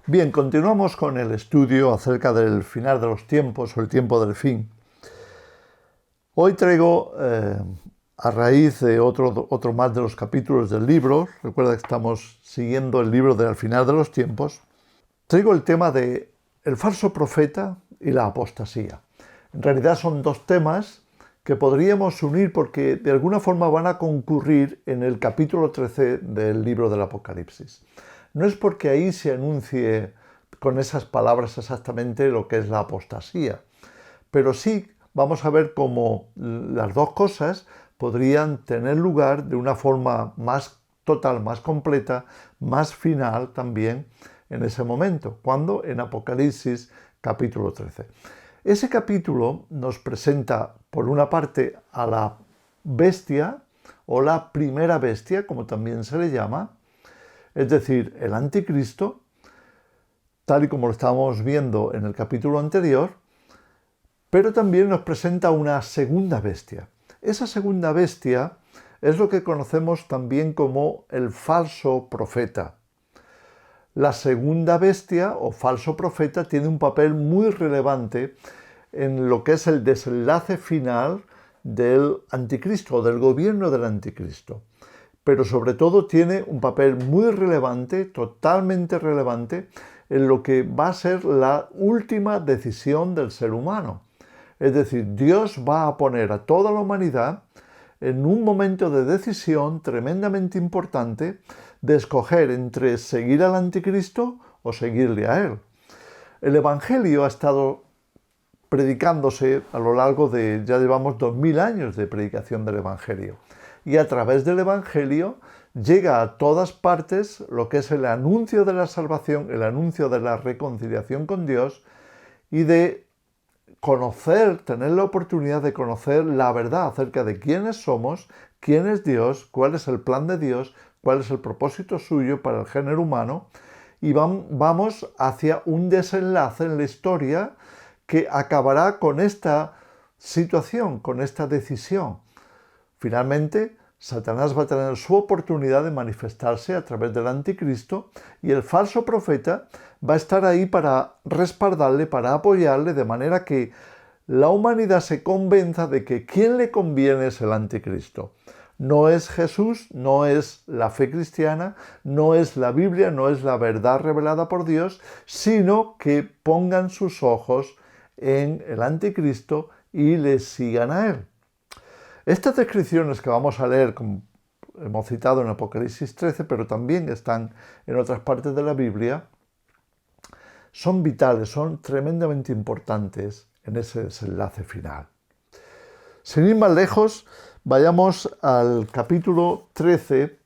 Bien, continuamos con el estudio acerca del final de los tiempos o el tiempo del fin. Hoy traigo, a raíz de otro más de los capítulos del libro, recuerda que estamos siguiendo el libro del final de los tiempos, traigo el tema de el falso profeta y la apostasía. En realidad son dos temas que podríamos unir porque de alguna forma van a concurrir en el capítulo 13 del libro del Apocalipsis. No es porque ahí se anuncie con esas palabras exactamente lo que es la apostasía, pero sí vamos a ver cómo las dos cosas podrían tener lugar de una forma más total, más completa, más final también en ese momento, cuando en Apocalipsis capítulo 13. Ese capítulo nos presenta, por una parte, a la bestia o la primera bestia, como también se le llama, es decir, el anticristo, tal y como lo estábamos viendo en el capítulo anterior, pero también nos presenta una segunda bestia. Esa segunda bestia es lo que conocemos también como el falso profeta. La segunda bestia o falso profeta tiene un papel muy relevante en lo que es el desenlace final del anticristo o del gobierno del anticristo. Pero sobre todo tiene un papel muy relevante, totalmente relevante, en lo que va a ser la última decisión del ser humano. Es decir, Dios va a poner a toda la humanidad en un momento de decisión tremendamente importante de escoger entre seguir al anticristo o seguirle a él. El Evangelio ha estado predicándose a lo largo de, ya llevamos 2000 años de predicación del Evangelio. Y a través del Evangelio llega a todas partes lo que es el anuncio de la salvación, el anuncio de la reconciliación con Dios y de conocer, tener la oportunidad de conocer la verdad acerca de quiénes somos, quién es Dios, cuál es el plan de Dios, cuál es el propósito suyo para el género humano, y vamos hacia un desenlace en la historia que acabará con esta situación, con esta decisión. Finalmente, Satanás va a tener su oportunidad de manifestarse a través del anticristo y el falso profeta va a estar ahí para respaldarle, para apoyarle, de manera que la humanidad se convenza de que quien le conviene es el anticristo. No es Jesús, no es la fe cristiana, no es la Biblia, no es la verdad revelada por Dios, sino que pongan sus ojos en el anticristo y le sigan a él. Estas descripciones que vamos a leer, como hemos citado en Apocalipsis 13, pero también están en otras partes de la Biblia, son vitales, son tremendamente importantes en ese desenlace final. Sin ir más lejos, vayamos al capítulo 13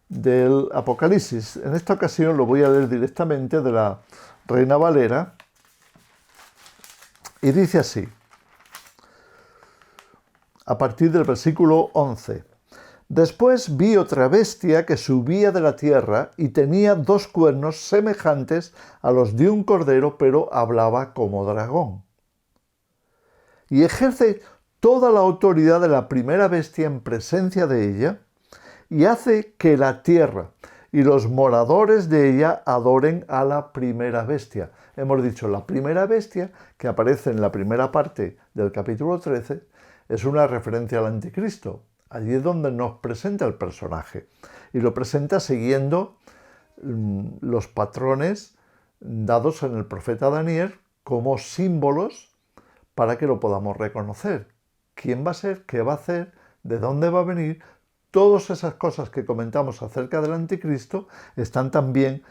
del Apocalipsis. En esta ocasión lo voy a leer directamente de la Reina Valera y dice así, a partir del versículo 11. Después vi otra bestia que subía de la tierra y tenía 2 cuernos semejantes a los de un cordero, pero hablaba como dragón. Y ejerce toda la autoridad de la primera bestia en presencia de ella, y hace que la tierra y los moradores de ella adoren a la primera bestia. Hemos dicho, la primera bestia, que aparece en la primera parte del capítulo 13, es una referencia al anticristo. Allí es donde nos presenta el personaje. Y lo presenta siguiendo los patrones dados en el profeta Daniel como símbolos para que lo podamos reconocer. ¿Quién va a ser? ¿Qué va a hacer? ¿De dónde va a venir? Todas esas cosas que comentamos acerca del anticristo están también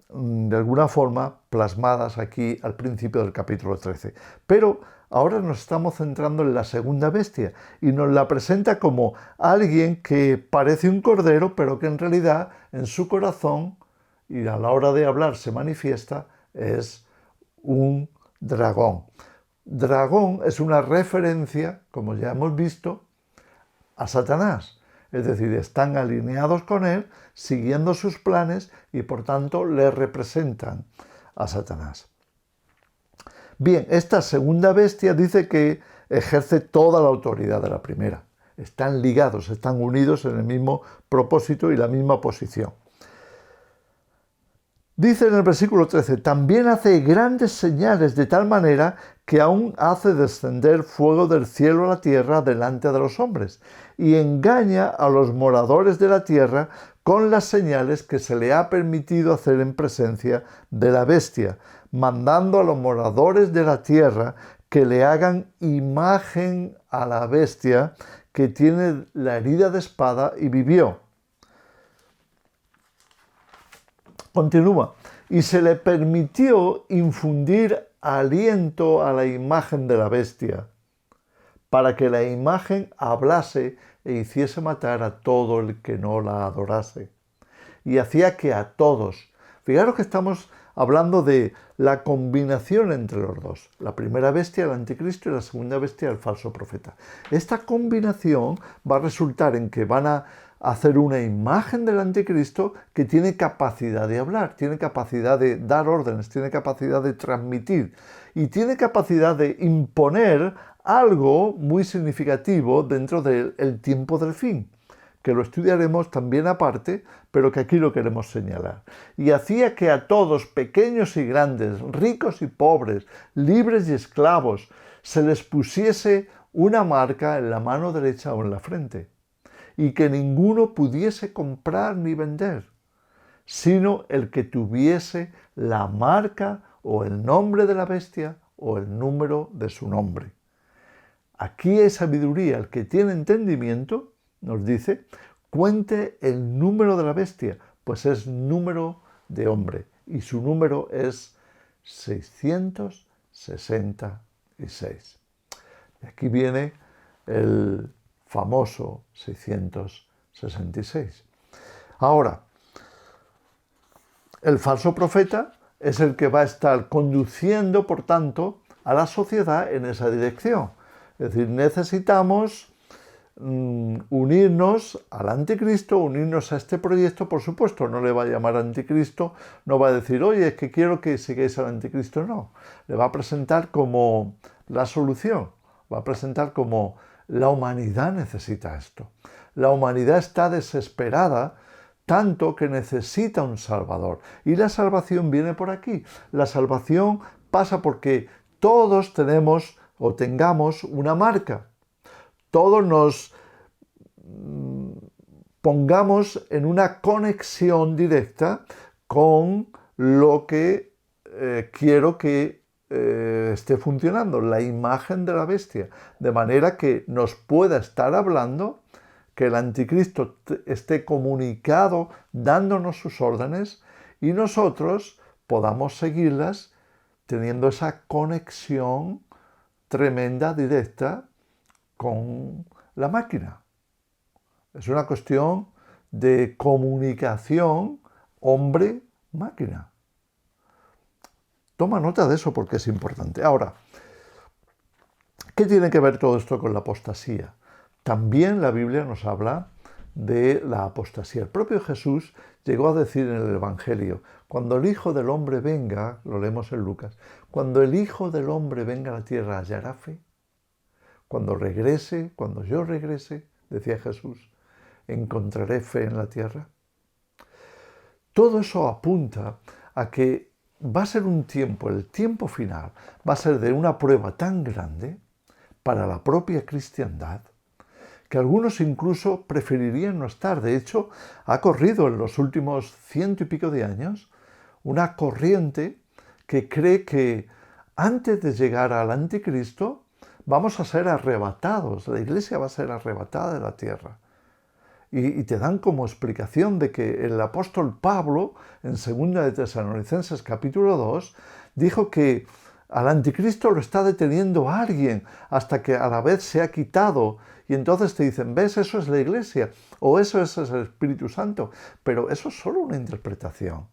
de alguna forma plasmadas aquí al principio del capítulo 13. Pero ahora nos estamos centrando en la segunda bestia y nos la presenta como alguien que parece un cordero, pero que en realidad en su corazón y a la hora de hablar se manifiesta es un dragón. Dragón es una referencia, como ya hemos visto, a Satanás. Es decir, están alineados con él, siguiendo sus planes y por tanto le representan a Satanás. Bien, esta segunda bestia dice que ejerce toda la autoridad de la primera. Están ligados, están unidos en el mismo propósito y la misma posición. Dice en el versículo 13, también hace grandes señales de tal manera que aún hace descender fuego del cielo a la tierra delante de los hombres y engaña a los moradores de la tierra con las señales que se le ha permitido hacer en presencia de la bestia, mandando a los moradores de la tierra que le hagan imagen a la bestia que tiene la herida de espada y vivió. Continúa. Y se le permitió infundir aliento a la imagen de la bestia, para que la imagen hablase e hiciese matar a todo el que no la adorase. Y hacía que a todos, fijaros que estamos hablando de la combinación entre los dos, la primera bestia, el anticristo, y la segunda bestia, el falso profeta. Esta combinación va a resultar en que van a hacer una imagen del anticristo que tiene capacidad de hablar, tiene capacidad de dar órdenes, tiene capacidad de transmitir y tiene capacidad de imponer algo muy significativo dentro del tiempo del fin, que lo estudiaremos también aparte, pero que aquí lo queremos señalar. Y hacía que a todos, pequeños y grandes, ricos y pobres, libres y esclavos, se les pusiese una marca en la mano derecha o en la frente, y que ninguno pudiese comprar ni vender, sino el que tuviese la marca o el nombre de la bestia o el número de su nombre. Aquí hay sabiduría. El que tiene entendimiento, nos dice, cuente el número de la bestia, pues es número de hombre, y su número es 666. Y aquí viene el famoso 666. Ahora, el falso profeta es el que va a estar conduciendo, por tanto, a la sociedad en esa dirección. Es decir, necesitamos unirnos al anticristo, unirnos a este proyecto. Por supuesto, no le va a llamar anticristo, no va a decir, oye, es que quiero que sigáis al anticristo, no. Le va a presentar como la solución, va a presentar como la humanidad necesita esto. La humanidad está desesperada, tanto que necesita un Salvador. Y la salvación viene por aquí. La salvación pasa porque todos tenemos o tengamos una marca. Todos nos pongamos en una conexión directa con lo que quiero que esté funcionando, la imagen de la bestia, de manera que nos pueda estar hablando, que el anticristo esté comunicado, dándonos sus órdenes, y nosotros podamos seguirlas teniendo esa conexión tremenda, directa, con la máquina. Es una cuestión de comunicación hombre-máquina. Toma nota de eso porque es importante. Ahora, ¿qué tiene que ver todo esto con la apostasía? También la Biblia nos habla de la apostasía. El propio Jesús llegó a decir en el Evangelio, cuando el Hijo del Hombre venga, lo leemos en Lucas, cuando el Hijo del Hombre venga a la tierra, ¿hallará fe? Cuando regrese, cuando yo regrese, decía Jesús, ¿encontraré fe en la tierra? Todo eso apunta a que va a ser un tiempo, el tiempo final, va a ser de una prueba tan grande para la propia cristiandad, que algunos incluso preferirían no estar. De hecho, ha corrido en los últimos 100 y pico de años una corriente que cree que antes de llegar al anticristo vamos a ser arrebatados, la iglesia va a ser arrebatada de la tierra. Y te dan como explicación de que el apóstol Pablo, en 2 de Tesalonicenses capítulo 2, dijo que al anticristo lo está deteniendo alguien hasta que a la vez se ha quitado. Y entonces te dicen, ¿ves? Eso es la iglesia, o eso es el Espíritu Santo. Pero eso es solo una interpretación.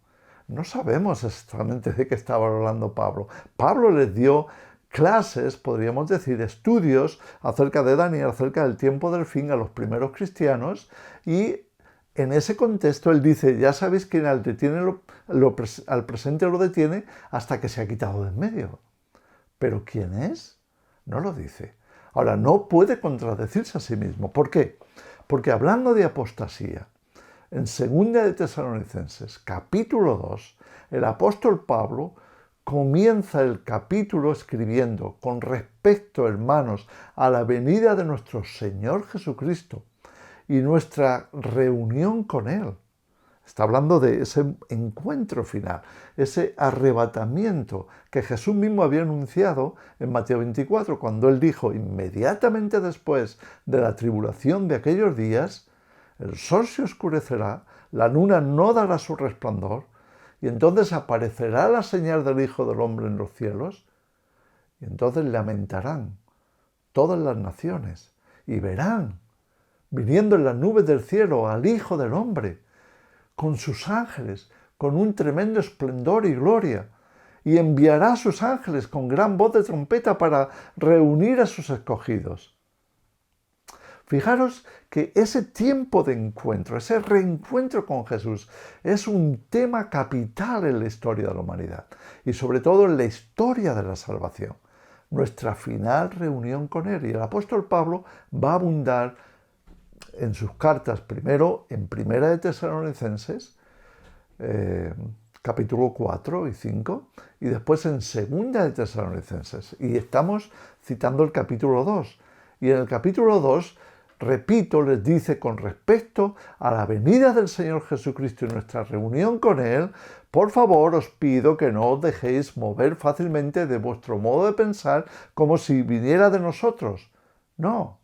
No sabemos exactamente de qué estaba hablando Pablo. Pablo les dio clases, podríamos decir, estudios acerca de Daniel, acerca del tiempo del fin a los primeros cristianos, y en ese contexto él dice, ya sabéis que al presente lo detiene hasta que se ha quitado de en medio. ¿Pero quién es? No lo dice. Ahora, no puede contradecirse a sí mismo. ¿Por qué? Porque hablando de apostasía, En 2 de Tesalonicenses, capítulo 2, el apóstol Pablo comienza el capítulo escribiendo: con respecto, hermanos, a la venida de nuestro Señor Jesucristo y nuestra reunión con Él. Está hablando de ese encuentro final, ese arrebatamiento que Jesús mismo había anunciado en Mateo 24, cuando Él dijo: inmediatamente después de la tribulación de aquellos días, el sol se oscurecerá, la luna no dará su resplandor, y entonces aparecerá la señal del Hijo del Hombre en los cielos, y entonces lamentarán todas las naciones, y verán, viniendo en las nubes del cielo, al Hijo del Hombre, con sus ángeles, con un tremendo esplendor y gloria, y enviará a sus ángeles con gran voz de trompeta para reunir a sus escogidos. Fijaros que ese tiempo de encuentro, ese reencuentro con Jesús, es un tema capital en la historia de la humanidad y sobre todo en la historia de la salvación. Nuestra final reunión con Él. Y el apóstol Pablo va a abundar en sus cartas, primero en 1 de Tesalonicenses, capítulo 4 y 5, y después en 2 de Tesalonicenses. Y estamos citando el capítulo 2. Y en el capítulo 2, repito, les dice: con respecto a la venida del Señor Jesucristo y nuestra reunión con Él, por favor os pido que no os dejéis mover fácilmente de vuestro modo de pensar como si viniera de nosotros. No,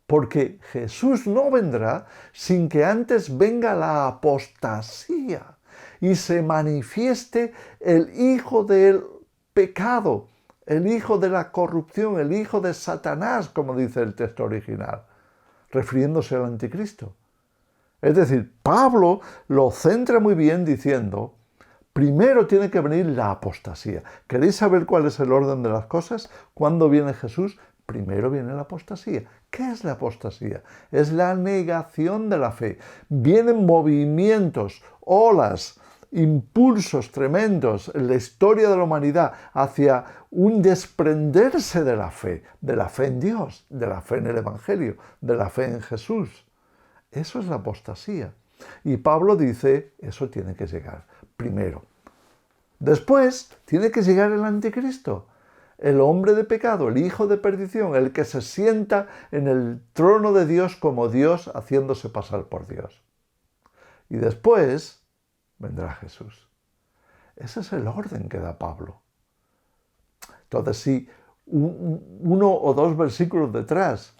porque Jesús no vendrá sin que antes venga la apostasía y se manifieste el hijo del pecado, el hijo de la corrupción, el hijo de Satanás, como dice el texto original, refiriéndose al anticristo. Es decir, Pablo lo centra muy bien diciendo: primero tiene que venir la apostasía. ¿Queréis saber cuál es el orden de las cosas? ¿Cuándo viene Jesús? Primero viene la apostasía. ¿Qué es la apostasía? Es la negación de la fe. Vienen movimientos, olas, impulsos tremendos en la historia de la humanidad hacia un desprenderse de la fe en Dios, de la fe en el Evangelio, de la fe en Jesús. Eso es la apostasía. Y Pablo dice: eso tiene que llegar primero. Después tiene que llegar el anticristo, el hombre de pecado, el hijo de perdición, el que se sienta en el trono de Dios como Dios, haciéndose pasar por Dios. Y después vendrá Jesús. Ese es el orden que da Pablo. Entonces, si uno o dos versículos detrás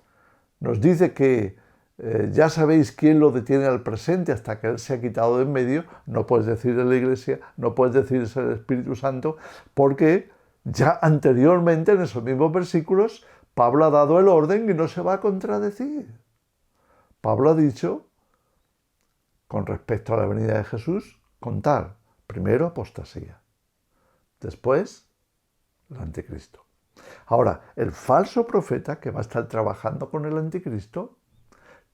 nos dice que ya sabéis quién lo detiene al presente hasta que Él se ha quitado de en medio, no puedes decir en la Iglesia, no puedes decir es el Espíritu Santo, porque ya anteriormente en esos mismos versículos Pablo ha dado el orden y no se va a contradecir. Pablo ha dicho, con respecto a la venida de Jesús, contar, primero apostasía, después el anticristo. Ahora, el falso profeta que va a estar trabajando con el anticristo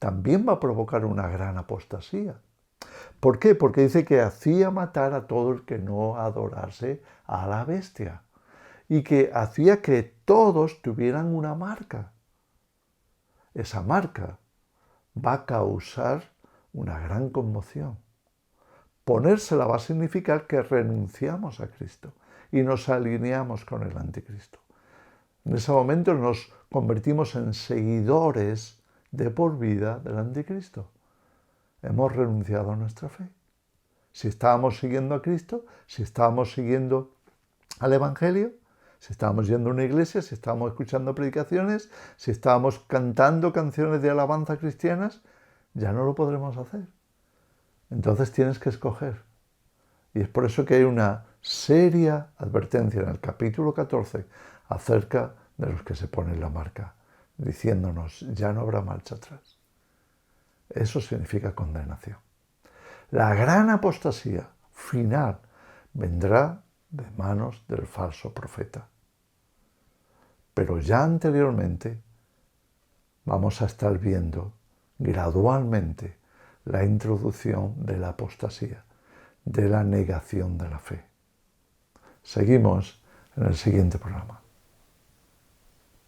también va a provocar una gran apostasía. ¿Por qué? Porque dice que hacía matar a todo el que no adorase a la bestia y que hacía que todos tuvieran una marca. Esa marca va a causar una gran conmoción. Ponérsela va a significar que renunciamos a Cristo y nos alineamos con el anticristo. En ese momento nos convertimos en seguidores de por vida del anticristo. Hemos renunciado a nuestra fe. Si estábamos siguiendo a Cristo, si estábamos siguiendo al Evangelio, si estábamos yendo a una iglesia, si estábamos escuchando predicaciones, si estábamos cantando canciones de alabanza cristianas, ya no lo podremos hacer. Entonces tienes que escoger. Y es por eso que hay una seria advertencia en el capítulo 14 acerca de los que se ponen la marca, diciéndonos: ya no habrá marcha atrás. Eso significa condenación. La gran apostasía final vendrá de manos del falso profeta. Pero ya anteriormente vamos a estar viendo gradualmente la introducción de la apostasía, de la negación de la fe. Seguimos en el siguiente programa.